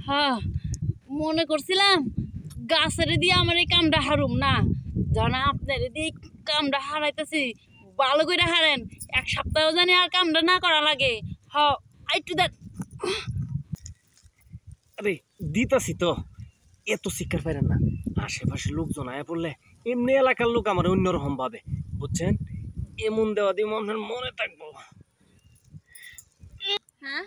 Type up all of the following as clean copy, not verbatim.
হ্যাঁ মনে করছিলাম গাছের দিয়ে আমার এই কামটা হারুম না, জানা আপনার দিয়ে কামটা হারাইতেছি। ভালো করে হারেন, 1 সপ্তাহ জানি আর কামটা না করা লাগে। হ্যাঁ একটু দেখ। আরে দিতাছি তো, এত শিক্ষার পাইলেন না। আশেপাশে লোকজন আয়া পড়লে এমনি এলাকার লোক আমার অন্যরকম ভাবে, বুঝছেন? এমন দেওয়া দিয়ে মনের মনে থাকবো। হ্যাঁ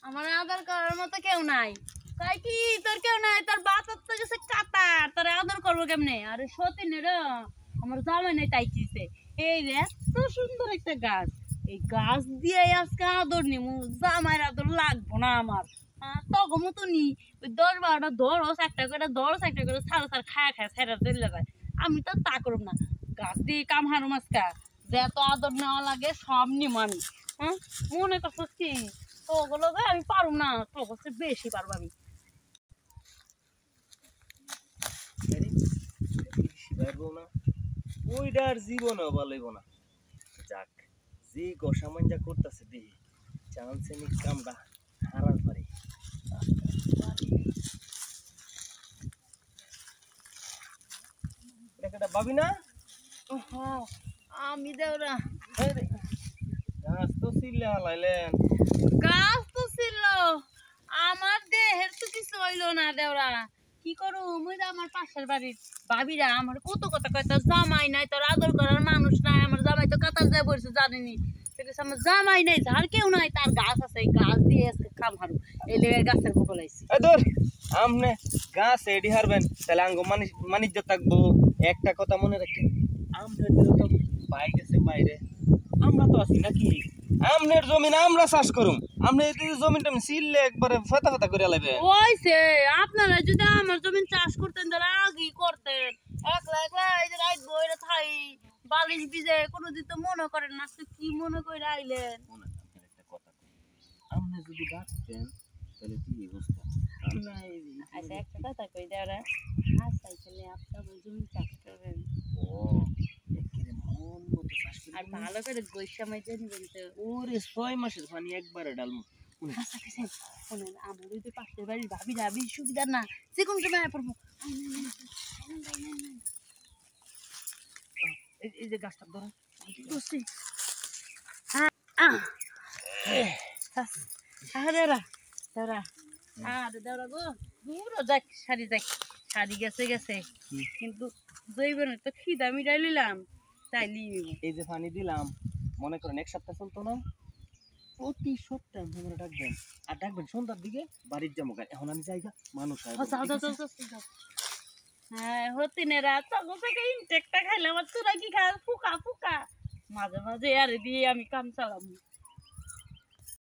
আমার আদর করার মতো কেউ নাই। তাই কি তোর কেউ নাই? তোর বাতার তো গেছে কাতার, তোর আদর করবো কেমনে? আরে সতীনের আমার জামাই নাই তাই কিছে। এই রে এত সুন্দর একটা গাছ, এই গাছ দিয়ে আজকে আদর নিমু, জামাইয়ের আদর লাগবো না আমার। তখন মতো নি ওই 10-12টা ধরস, একটা করে ধরস, একটা করে ছাড়া ছাড়া খায় খায় ছেড়া চলে যায়। আমি তো তা করব না, গাছ দিয়ে কাম হারুম আজকা। যে এত আদর নেওয়া লাগে সব নিম আমি। হ্যাঁ মনে করছিস কি ওগুলো আমি পারুম না? তো হচ্ছে বেশি পারবো আমি। না ওইটা আর জীবনেও ভালোইব না। যাক, যে গসামাঞ্জা করতেছে দেখি চান্সে নি কামটা হারার পারে। এটা ভাবি না? আমি দেওরা গাছ তো চিল্লে হালাইলেন। গাছ তো ছিল, আমার দেহের তো কিছু হইলো না দেওরা। কি করু মুই আমার পাশের বাড়ির ভাবিরা আমার কত কথা কয়, তোর জামাই নাই, তোর আদর করার মানুষ নাই। আমার জামাই তো কাতার যায় বলছে জানিনি। আমার জামাই নাই, যার কেউ নাই, তার গাছ আছে, এই গাছ দিয়ে আজকে খাম হারু। এই লেগে গাছের বকল আইছি। আমনে গাছ এডি হারবেন তাহলে আঙ্গ মানিজ্য থাকবো। একটা কথা মনে রাখেন, আমরা তো পাই গেছে বাইরে, আমরা তো আছি নাকি? আমনের জমিন আমরা চাষ করুম, আমরা এই জমিনটা সিললে একবারে ফাতা ফাতা করে লাইবে। ওইছে আপনারা যদি আমার জমিন চাষ করতেন তাহলে আগেই করতেন। একলা একলা এই যে রাইত বইরে থাই বালিশ ভিজে, কোনোদিন তো মনে করেন না। তো কি মনে করে আইলেন? একটা কথা, আপনি যদি বাঁচতেন তাহলে কি অবস্থা? আচ্ছা একটা কথা কই দেওরা, তাইলে আপনার জমি চাষ করবেন। ও একেবারে মন মতো চাষ করবেন আর ভালো করে গৈসা মাইজে নিবেন তো। ওরে 6 মাসের পানি একবারে ডালমু। আচ্ছা আচ্ছা শোনেন, আমার ওই যে পাশের বাড়ির ভাবি যাবি সুবিধা না, যে কোন সময় পড়বো। এই যে গাছটা ধরা বুঝছি। দেওরা দেওরা দেওরা গো, দূর যাক সারি যাক, সারি গেছে গেছে, কিন্তু জৈবনের তো খিদা মিটাই নিলাম, তাই নিয়ে এই যে পানি দিলাম, মনে করেন 1 সপ্তাহ চলতো না, প্রতি সপ্তাহে মনে ডাকবেন আর ডাকবেন সন্ধ্যার দিকে বাড়ির যাবো। এখন আমি যাই গা, মানুষ হ্যাঁ হতিনেরা তখন থেকে ইনটেকটা খাইলে আমার তোরা কি খায় ফুকা ফুকা, মাঝে মাঝে আরে দিয়ে আমি কাম চালাম।